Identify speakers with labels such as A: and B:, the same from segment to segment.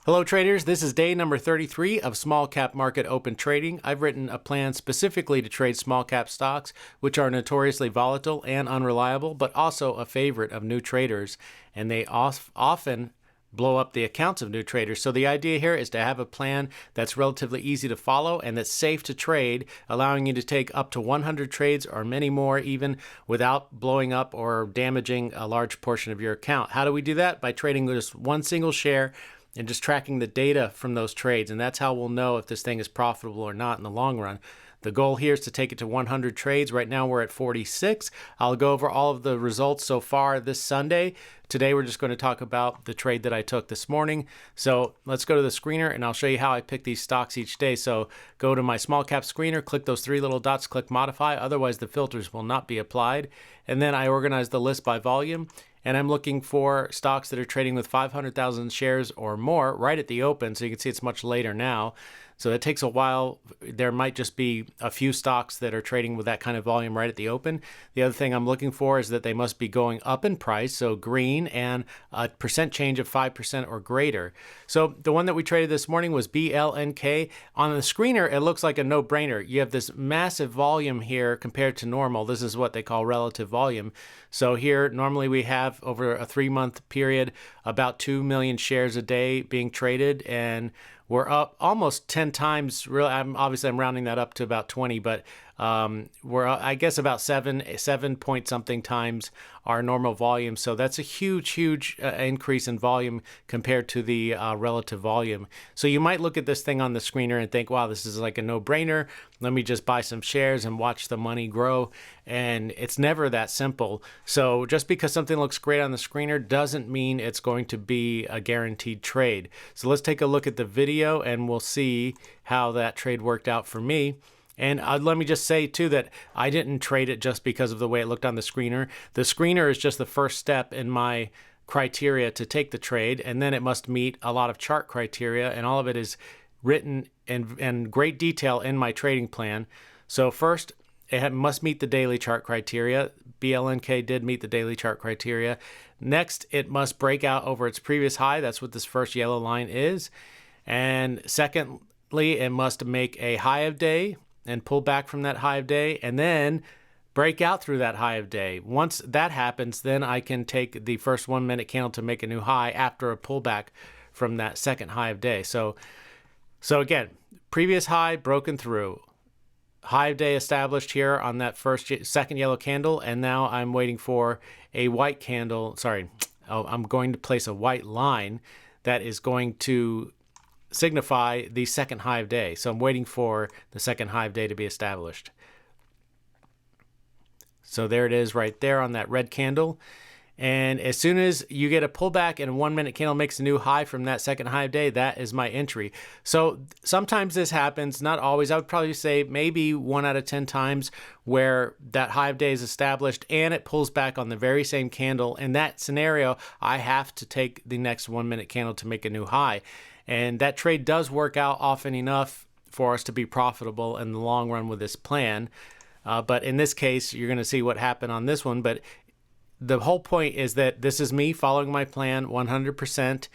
A: Hello traders, this is day number 33 of Small Cap Market Open Trading. I've written a plan specifically to trade small cap stocks, which are notoriously volatile and unreliable, but also a favorite of new traders, and they often blow up the accounts of new traders. So the idea here is to have a plan that's relatively easy to follow and that's safe to trade, allowing you to take up to 100 trades or many more even without blowing up or damaging a large portion of your account. How do we do that? By trading just one single share and just tracking the data from those trades. And that's how we'll know if this thing is profitable or not in the long run. The goal here is to take it to 100 trades. Right now we're at 46. I'll go over all of the results so far this Sunday. Today we're just going to talk about the trade that I took this morning. So let's go to the screener and I'll show you how I pick these stocks each day. So go to my small cap screener, click those three little dots, click modify. Otherwise the filters will not be applied. And then I organize the list by volume. And I'm looking for stocks that are trading with 500,000 shares or more right at the open. So you can see it's much later now. So it takes a while. There might just be a few stocks that are trading with that kind of volume right at the open. The other thing I'm looking for is that they must be going up in price, so green, and a percent change of 5% or greater. So the one that we traded this morning was BLNK. On the screener, it looks like a no-brainer. You have this massive volume here compared to normal. This is what they call relative volume. So here, normally we have over a 3-month period about 2 million shares a day being traded, and we're up almost 10 times. Really, I'm rounding that up to about 20, but we're I guess about 7 point something times our normal volume. So that's a huge increase in volume compared to the relative volume. So you might look at this thing on the screener and think, wow, this is like a no-brainer. Let me just buy some shares and watch the money grow. And it's never that simple. So just because something looks great on the screener doesn't mean it's going to be a guaranteed trade. So let's take a look at the video and we'll see how that trade worked out for me. And let me just say, too, that I didn't trade it just because of the way it looked on the screener. The screener is just the first step in my criteria to take the trade, and then it must meet a lot of chart criteria, and all of it is written in great detail in my trading plan. So first, it must meet the daily chart criteria. BLNK did meet the daily chart criteria. Next, it must break out over its previous high. That's what this first yellow line is. And secondly, it must make a high of day and pull back from that high of day, and then break out through that high of day. Once that happens, then I can take the first 1 minute candle to make a new high after a pullback from that second high of day. So again, previous high broken through, high of day established here on that second yellow candle, and now I'm waiting for a white candle. I'm going to place a white line that is going to signify the second high of day. So I'm waiting for the second high of day to be established. So there it is right there on that red candle. And as soon as you get a pullback and a 1 minute candle makes a new high from that second high of day, that is my entry. So sometimes this happens, not always. I would probably say maybe 1 out of 10 times where that high of day is established and it pulls back on the very same candle. In that scenario, I have to take the next 1 minute candle to make a new high. And that trade does work out often enough for us to be profitable in the long run with this plan. But in this case, you're going to see what happened on this one. But the whole point is that this is me following my plan 100%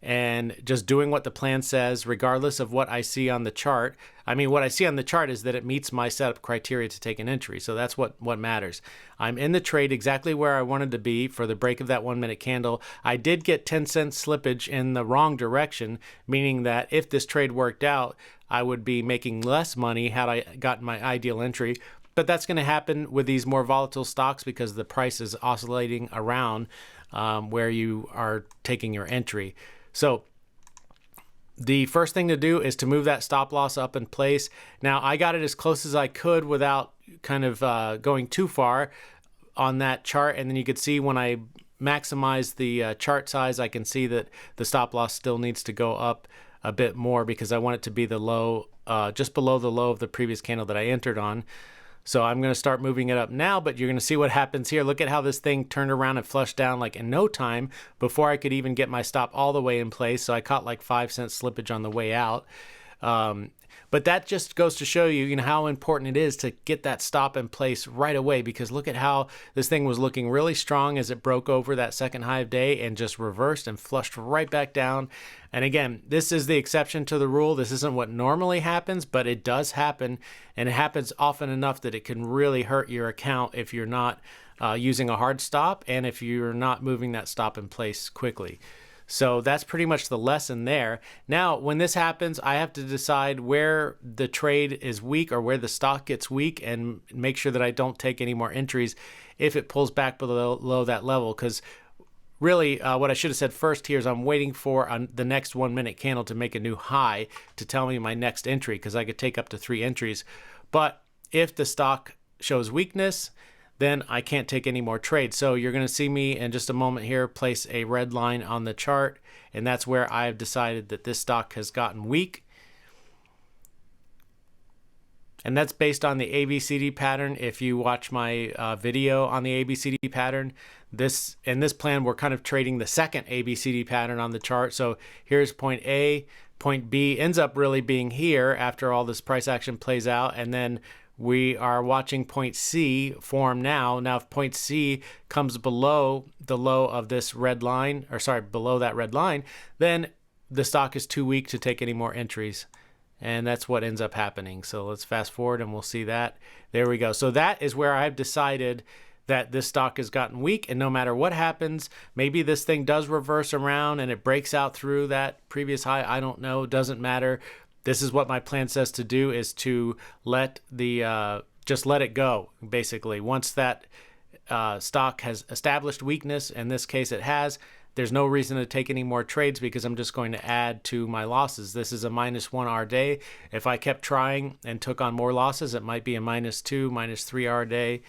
A: and just doing what the plan says, regardless of what I see on the chart. I mean, what I see on the chart is that it meets my setup criteria to take an entry. So that's what matters. I'm in the trade exactly where I wanted to be for the break of that 1 minute candle. I did get 10 cent slippage in the wrong direction, meaning that if this trade worked out, I would be making less money had I gotten my ideal entry. But that's going to happen with these more volatile stocks because the price is oscillating around where you are taking your entry. So the first thing to do is to move that stop loss up in place. Now, I got it as close as I could without kind of going too far on that chart. And then you could see when I maximize the chart size, I can see that the stop loss still needs to go up a bit more because I want it to be the low, just below the low of the previous candle that I entered on. So I'm going to start moving it up now, but you're going to see what happens here. Look at how this thing turned around and flushed down like in no time before I could even get my stop all the way in place. So I caught like 5 cent slippage on the way out. But that just goes to show you, how important it is to get that stop in place right away, because look at how this thing was looking really strong as it broke over that second high of day and just reversed and flushed right back down. And again, this is the exception to the rule. This isn't what normally happens, but it does happen, and it happens often enough that it can really hurt your account if you're not using a hard stop and if you're not moving that stop in place quickly. So that's pretty much the lesson there. Now, when this happens, I have to decide where the trade is weak or where the stock gets weak and make sure that I don't take any more entries if it pulls back below that level. Because really, what I should have said first here is I'm waiting for the next 1 minute candle to make a new high to tell me my next entry, because I could take up to 3 entries. But if the stock shows weakness, then I can't take any more trades. So you're going to see me in just a moment here place a red line on the chart, and that's where I've decided that this stock has gotten weak. And that's based on the ABCD pattern. If you watch my video on the ABCD pattern, in this plan, we're kind of trading the second ABCD pattern on the chart. So here's point A, point B ends up really being here after all this price action plays out, and then we are watching point C form now. Now, if point C comes below the low of this red line, below that red line, then the stock is too weak to take any more entries. And that's what ends up happening. So let's fast forward and we'll see that. There we go. So that is where I've decided that this stock has gotten weak, and no matter what happens, maybe this thing does reverse around and it breaks out through that previous high. I don't know. Doesn't matter. This is what my plan says to do, is to let just let it go, basically. Once that stock has established weakness, in this case it has, there's no reason to take any more trades because I'm just going to add to my losses. This is a -1 day. If I kept trying and took on more losses, it might be a -2, -3 day.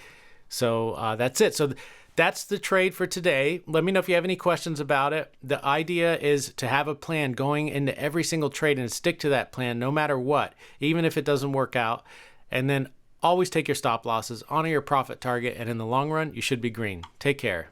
A: So that's it. So that's the trade for today. Let me know if you have any questions about it. The idea is to have a plan going into every single trade and stick to that plan no matter what, even if it doesn't work out. And then always take your stop losses, honor your profit target, and in the long run, you should be green. Take care.